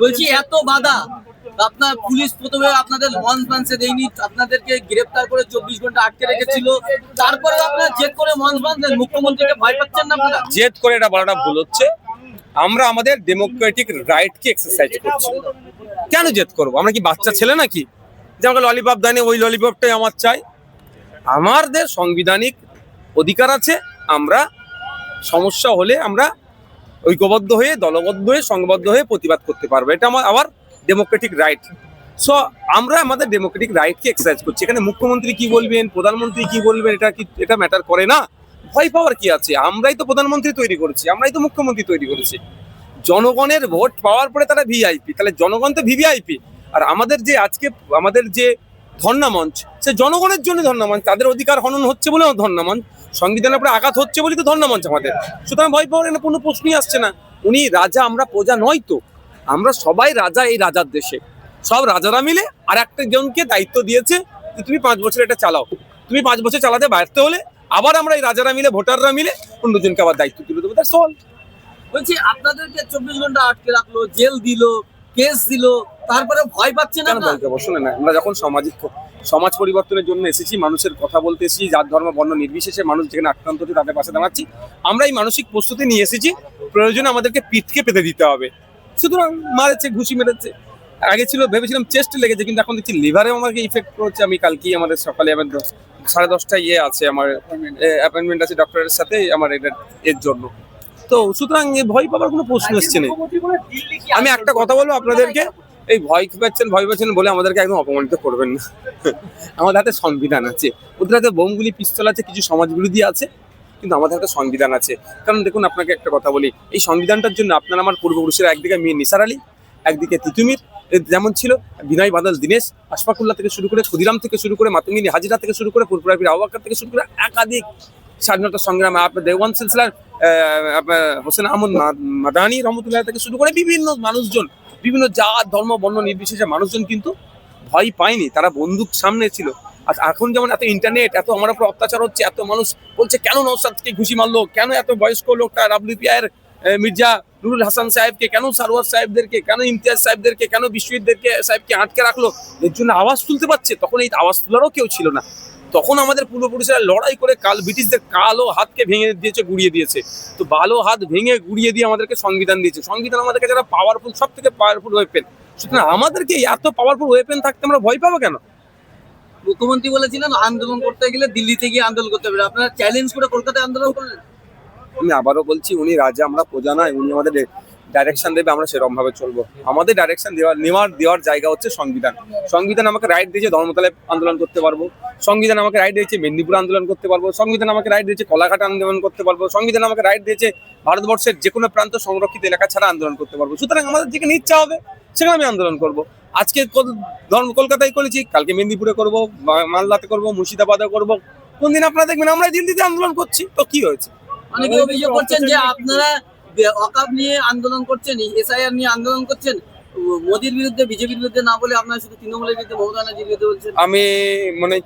বলছি এত বাধা, আপনার পুলিশ প্রথমে আপনাদের লঞ্চ বাঁধতে দেয়নি, আপনাদেরকে গ্রেফতার করে 24 ঘন্টা আটকে রেখেছিল, তারপরে আপনারা জেদ করে লঞ্চ বাঁধলেন। মুখ্যমন্ত্রীকে ভয় পাচ্ছেন না আপনারা? জেদ করে এটা বলাটা ভুল হচ্ছে। আমরা আমাদের ডেমোক্রেটিক রাইটকে এক্সারসাইজ করছি। কেন জেদ করবো? আমরা কি বাচ্চা ছেলে নাকি যে আমাকে ললিপপ দেয়নি, ওই ললিপপটাই আমার চাই? আমাদের সাংবিধানিক অধিকার আছে। আমরা সমস্যা হলে আমরা ঐক্যবদ্ধ হয়ে, দলবদ্ধ হয়ে, সংঘবদ্ধ হয়ে প্রতিবাদ করতে পারবো। এটা আমার ডেমোক্রেটিক রাইট। সো আমরা আমাদের ডেমোক্রেটিক রাইটকে এক্সারসাইজ করছি। এখানে মুখ্যমন্ত্রী কি বলবেন, প্রধানমন্ত্রী কি বলবেন, এটা ম্যাটার করে না। ভয় পাওয়ার কি আছে? আমরাই তো প্রধানমন্ত্রী তৈরি করেছি, আমরাই তো মুখ্যমন্ত্রী তৈরি করেছি। জনগণের ভোট পাওয়ার পরে তারা ভিআইপি, তাহলে জনগণ তো ভিভিআইপি। আর আমাদের যে আজকে আমাদের যে ধর্ণা মঞ্চ, সে জনগণের জন্য ধর্ণা মঞ্চ। তাদের অধিকার হনন হচ্ছে বলে ধর্ণা মঞ্চ, সংবিধানের উপরে আঘাত হচ্ছে বলেই তো ধর্ণা মঞ্চ আমাদের। সুতরাং ভয় পাওয়ার এখানে কোনো প্রশ্নই আসছে না। উনি রাজা, আমরা প্রজা নয় তো। আমরা সবাই রাজা এই রাজার দেশে। সব রাজারা মিলে আর একটা জনকে দায়িত্ব দিয়েছে যে তুমি 5 বছর এটা চালাও। তুমি 5 বছর চালাতে ব্যর্থ হলে আবার আমরা এই রাজারা মিলে, ভোটাররা মিলে অন্যজনকে আবার দায়িত্ব তুলে দেবো। That's all. বলছি আপনাদেরকে 24 ঘন্টা আটকে রাখলো, জেল দিল, কেস দিল, তারপরে ভয় পাচ্ছেন না? কেন ভয় পাবো? শোনে না, আমরা যখন সমাজ পরিবর্তনের জন্য এসেছি, মানুষের কথা বলতে এসেছি, জাত ধর্ম বর্ণ নির্বিশেষে মানুষ যেখানে আক্রান্ত হচ্ছে তাদের পাশে দাঁড়াচ্ছি। আমরা এই মানসিক প্রস্তুতি নিয়ে এসেছি। প্রয়োজনে আমাদেরকে পিঠকে পেতে দিতে হবে। সুতরাং মারেছে, ঘুষি মেরেছে। আগে ছিল ভেবেছিলাম চেস্টে লেগেছে, কিন্তু এখন দেখছি লিভারে আমাকে ইফেক্ট করছে। আমি কালকেই আমাদের সকালে আমার 10:30টায় আছে, আমার অ্যাপয়েন্টমেন্ট আছে ডক্টরের সাথে আমার এর জন্য। তো সুতরাং ভয় পাবার কোনো প্রশ্ন এসছে না। আমি একটা কথা বলবো আপনাদেরকে, এই ভয় পাচ্ছেন বলে আমাদেরকে একদম অপমানিত করবেন না। আমাদের হাতে সংবিধান আছে। ওদের হাতে বোমগুলি, পিস্তল আছে, কিছু সমাজ বিরোধী আছে, কিন্তু আমাদের হাতে সংবিধান আছে। কারণ দেখুন, আপনাকে একটা কথা বলি, এই সংবিধানটার জন্য আপনার আমার পূর্বপুরুষেরা, একদিকে মীর নিসার আলী, একদিকে তিতুমির যেমন ছিল, বিনয় বাদল দীনেশ, আশফাকুল্লাহ থেকে শুরু করে, ক্ষুদিরাম থেকে শুরু করে, মাতঙ্গিনী হাজিরা থেকে শুরু করে, ফুরফুরা পীর আবু বকর থেকে শুরু করে একাধিক স্বাধীনতা সংগ্রামে আপনার দেওয়ান সিলসিলার হোসেন আহমদ মাদানী রহমতুল্লাহ থেকে শুরু করে বিভিন্ন মানুষজন, বিভিন্ন জাত ধর্ম বর্ণ নির্বিশেষে মানুষজন কিন্তু ভয় পায়নি। তারা বন্দুক সামনে ছিল। আর এখন যেমন এত ইন্টারনেট, এত আমার উপর অত্যাচার হচ্ছে, এত মানুষ বলছে কেন নওশাদকে ঘুষি মারলো, কেন এত বয়স্ক লোকটা ডাব্লিউপিআই এর মির্জা নুরুল হাসান সাহেবকে, কেন সারওয়ার সাহেবদেরকে, কেন ইমতিয়াজ সাহেবদেরকে, কেন বিশ্বজিৎদেরকে সাহেবকে আটকে রাখলো, এর জন্য আওয়াজ তুলতে পারছে। তখন এই আওয়াজ তোলারও কেউ ছিল না। তখন আমাদের পূর্বপুরুষেরা লড়াই করে ব্রিটিশদের কালো হাতকে ভেঙে দিয়েছে, গুড়িয়ে দিয়েছে। তো ভালো হাত ভেঙে গুড়িয়ে দিয়ে আমাদেরকে সংবিধান দিয়েছে। সংবিধান আমাদেরকে যারা পাওয়ারফুল, সব থেকে পাওয়ারফুল ওয়েপেন। সুতরাং আমাদেরকে এত পাওয়ারফুল ওয়েপেন থাকতে আমরা ভয় পাবো কেন? মুখ্যমন্ত্রী বলেছিলেন আন্দোলন করতে গেলে দিল্লিতে গিয়ে আন্দোলন করতে হবে, আপনারা চ্যালেঞ্জ করে কলকাতায় আন্দোলন করলেন। আমি আবারও বলছি, উনি রাজা, আমরা প্রজা নয়। উনি আমাদের ডাইরেকশন দেবে, আমরা সেরকম ভাবে চলবো। আমাদের ডাইরেকশন দেওয়ার জায়গা হচ্ছে সংবিধান। সংবিধান আমাকে রাইট দিয়েছে ধর্মতলায় আন্দোলন করতে পারবো। সংবিধান আমাকে রাইট দিয়েছে মেদিনীপুর আন্দোলন করতে পারবো। সংবিধান আমাকে রাইট দিয়েছে কলাঘাট আন্দোলন করতে পারবো। সংবিধান আমাকে রাইট দিয়েছে ভারতবর্ষের যে কোনো প্রান্ত সংরক্ষিত এলাকা ছাড়া আন্দোলন করতে পারবো। সুতরাং আমাদের যেখানে ইচ্ছা হবে সেখানে আমি আন্দোলন করবো। আজকে কলকাতায় করেছি, কালকে মেদিনীপুরে করবো, মালদাতে করবো, মুর্শিদাবাদে করবো। কোন দিন আপনারা দেখবেন আমরা দিল্লিতে আন্দোলন করছি। তো কি হয়েছে? অনেকে অভিযোগ করছেন যে আপনারা ওয়াকফ নিয়ে আন্দোলন করছেন, এসআইআর নিয়ে আন্দোলন করছেন, মোদির বিরুদ্ধে, বিজেপির বিরুদ্ধে না বলে আপনারা শুধু তৃণমূলের বিরুদ্ধে, মমতা ব্যানার্জির বিরুদ্ধে বলছেন। আমি মনে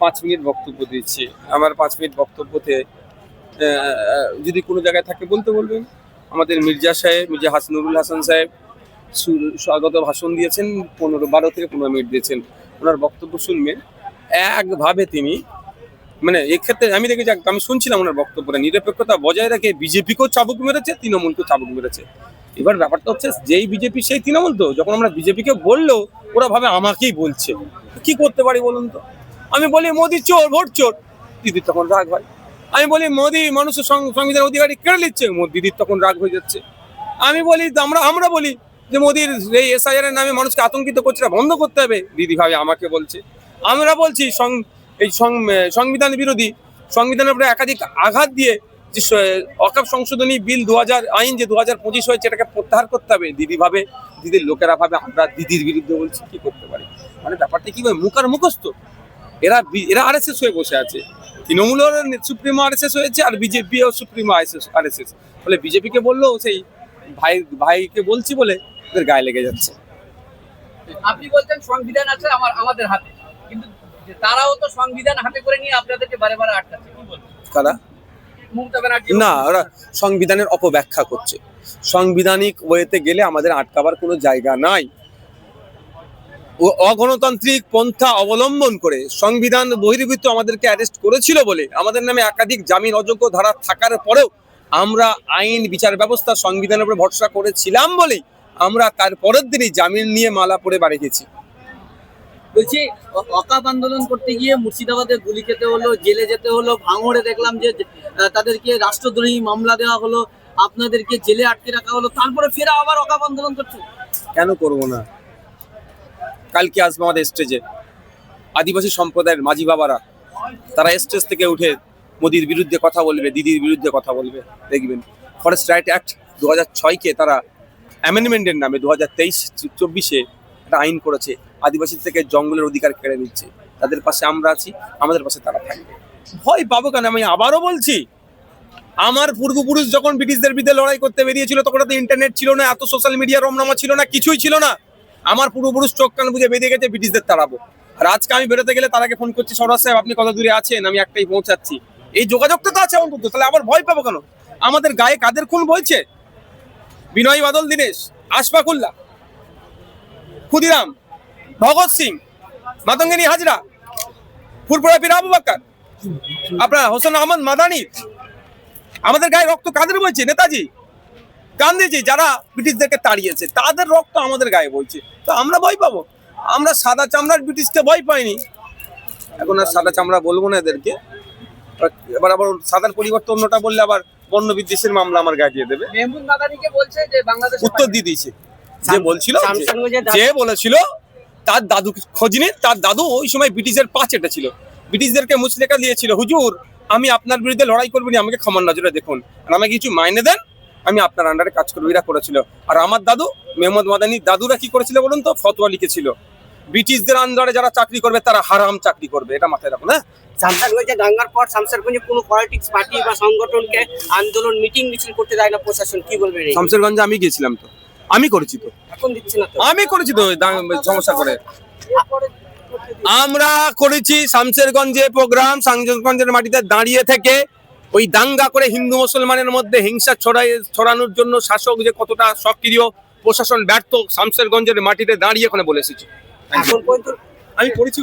5 মিনিট বক্তব্য দিচ্ছি। আমার 5 মিনিট বক্তব্যতে যদি কোনো জায়গায় থাকে বলতে বলবেন। আমাদের মির্জা নুরুল হাসান সাহেব স্বাগত ভাষণ দিয়েছেন, 12 থেকে 15 মিনিট দিয়েছেন। ওনার বক্তব্য শুনবেন, একভাবে তিনি মানে এক্ষেত্রে আমি দেখেছি, আমি শুনছিলাম ওনার বক্তব্যটা, নিরপেক্ষতা বজায় রেখে বিজেপিকেও চাবুক মেরেছে, তৃণমূলকেও চাবুক মেরেছে। এবার ব্যাপারটা হচ্ছে, যেই বিজেপি সেই তৃণমূল। তো যখন আমরা বিজেপিকে বললেও ওরা ভাবে আমাকেই বলছে। কি করতে পারি বলুন তো? আমি বলি মোদি চোর, ভোট চোর, দিদির তখন রাগ হয়। আমি বলি মোদি মানুষের সংবিধান অধিকারী কেড়ে নিচ্ছে, দিদির তখন রাগ হয়ে যাচ্ছে। আমি বলি আমরা বলি যে মোদির এই এসআইআর এর নামে মানুষকে আতঙ্কিত করছে, বন্ধ করতে হবে, দিদি ভাবে আমাকে বলছে। আমরা বলছি এই সংবিধান বিরোধী, সংবিধানের উপরে একাধিক আঘাত দিয়ে যে ওয়াকফ সংশোধনী বিল 2000 আইন যে 2025 হয়েছে, এটাকে প্রত্যাহার করতে হবে। দিদির লোকেরা ভাবে আমরা দিদির বিরুদ্ধে বলছি। কি করতে পারি? মানে ব্যাপারটা কি মুখ আর মুখস্থ। এরা আরএসএস হয়ে বসে আছে। তৃণমূলের সুপ্রিমো আরএসএস হয়েছে, আর বিজেপি ও সুপ্রিমো আরএসএস। ফলে বিজেপিকে বললেও সেই ভাইকে বলছি বলে ওদের গায়ে লেগে যাচ্ছে। আপনি বলছেন সংবিধান আছে আমাদের হাতে, কিন্তু তারাও তো সংবিধান হাতে করে নিয়ে আপনাদেরকে বারে আটকাচ্ছে। কি বলবেন? কারা? মমতা ব্যানার্জি। না, ওরা সংবিধানের অপব্যাখ্যা করছে। সাংবিধানিক ওয়েতে গেলে আমাদের আটকাবার কোনো জায়গা নাই। অগণতান্ত্রিক পন্থা অবলম্বন করে সংবিধান বহির্ভূত আমাদেরকে অ্যারেস্ট করেছিল বলে আমাদের নামে একাধিক জামিন অযোগ্য ধারা থাকার পরেও আমরা আইন বিচার ব্যবস্থা সংবিধানের উপর ভরসা করেছিলাম বলেই আমরা তার পরের দিনই জামিন নিয়ে মালা পরে বাড়ি গেছি। বলছি অকাপ আন্দোলন করতে গিয়ে মুর্শিদাবাদে গুলি খেতে হলো, জেলে যেতে হলো, ভাঙড়ে দেখলাম যে তাদেরকে রাষ্ট্রদ্রোহী মামলা দেওয়া হলো, আপনাদেরকে জেলে আটকে রাখা হলো, তারপরে ফেরা আবার অকাপ আন্দোলন করছে। কেন করব না? কালকে আসবে আমাদের স্টেজে আদিবাসী সম্প্রদায়ের মাঝি বাবারা, তারা স্টেজ থেকে উঠে মোদির বিরুদ্ধে কথা বলবে, দিদির বিরুদ্ধে কথা বলবে। দেখবেন ফরেস্ট রাইট অ্যাক্ট 2006-কে তারা অ্যামেন্ডমেন্টের নামে 2023-24 একটা আইন করেছে, আদিবাসী থেকে জঙ্গলের অধিকার কেড়ে নিচ্ছে। তাদের পাশে আমরা আছি, আমাদের পাশে তারা থাকবে। ভয় পাবো কেন? আমি আবারও বলছি, আমার পূর্বপুরুষ যখন ব্রিটিশদের বিরুদ্ধে লড়াই করতে বেরিয়েছিল তখন তো ইন্টারনেট ছিল না, এত সোশ্যাল মিডিয়া রমনামা ছিল না, কিছুই ছিল না। আমার পূর্বপুরুষ চোখ কান বুঝে বেরিয়ে গেছে ব্রিটিশদের তাড়াবো। আর আজকে আমি বেরোতে গেলে তারাকে ফোন করছি, সরাজ সাহেব আপনি কত দূরে আছেন, আমি একটাই পৌঁছাচ্ছি। এই যোগাযোগটা তো আছে অন্তত, তাহলে আবার ভয় পাবো কেন? আমাদের গায়ে কাদের খুন বইছে? বিনয় বাদল দীনেশ, আশফাকুল্লাহ, ক্ষুদিরাম, ভগৎ সিং, মাতঙ্গিনী হাজরা, ফুরফুরা পীর আবু বকর, আপনার হোসেন আহমদ মাদানি, আমাদের গায়ে রক্ত কাদের বইছে? নেতাজি, গান্ধীজি, যারা ব্রিটিশদেরকে তাড়িয়েছে তাদের রক্ত আমাদের গায়ে বইছে। তো আমরা ভয় পাবো? আমরা সাদা চামড়ার ব্রিটিশকে ভয় পাইনি, এখন আর সাদা চামড়া বলবো না এদেরকে। এবার আবার সাদার পরিবর্তে অন্যটা বললে আবার বর্ণ বিদ্বেষের মামলা আমার গায়ে দিয়ে দেবে। মেহমুদ মাদানিকে বলছে যে বাংলাদেশ উত্তর দিয়ে দিয়েছে, যে বলছিল, যে বলেছিল তার দাদু খোঁজ নিন, তার দাদু ওই সময় ব্রিটিশের পা চেটেছিল, ব্রিটিশদেরকে মুচলেখা দিয়েছিল, হুজুর আমি আপনার বিরুদ্ধে লড়াই করবো না, আমাকে ক্ষমার নজরে দেখুন, আর আমাকে কিছু মাইনে দেন, আমি আপনার আন্ডারে কাজ করবো। এরা করেছিল। আর আমার দাদু মেহমুদ মাদানি দাদুরা কি করেছিল বলুন তো? ফতোয়া লিখেছিল, ব্রিটিশদের আন্ডারে যারা চাকরি করবে তারা হারাম চাকরি করবে। এটা মাথায় রাখুন। হ্যাঁ, শামসারগঞ্জে দাঙ্গার পর শামসারগঞ্জে কোনো পলিটিক্স পার্টি বা সংগঠনকে আন্দোলন মিটিং মিছিল করতে দেয় না প্রশাসন, কি বলবেন? শামসেরগঞ্জে আমি গিয়েছিলাম, তো আমি করেছি, তো এখন দিচ্ছে না তো। আমি করেছি তো সমস্যা করে। আমরা করেছি শামসেরগঞ্জে প্রোগ্রাম, শামসেরগঞ্জের মাটিতে দাঁড়িয়ে থেকে ওই দাঙ্গা করে হিন্দু মুসলমানের মধ্যে হিংসা ছড়ানোর জন্য শাসক যে কতটা সক্রিয়, প্রশাসন ব্যর্থ, শামসেরগঞ্জের মাটিতে দাঁড়িয়ে ওখানে বলে এসেছি। এখন পর্যন্ত আমি করেছি।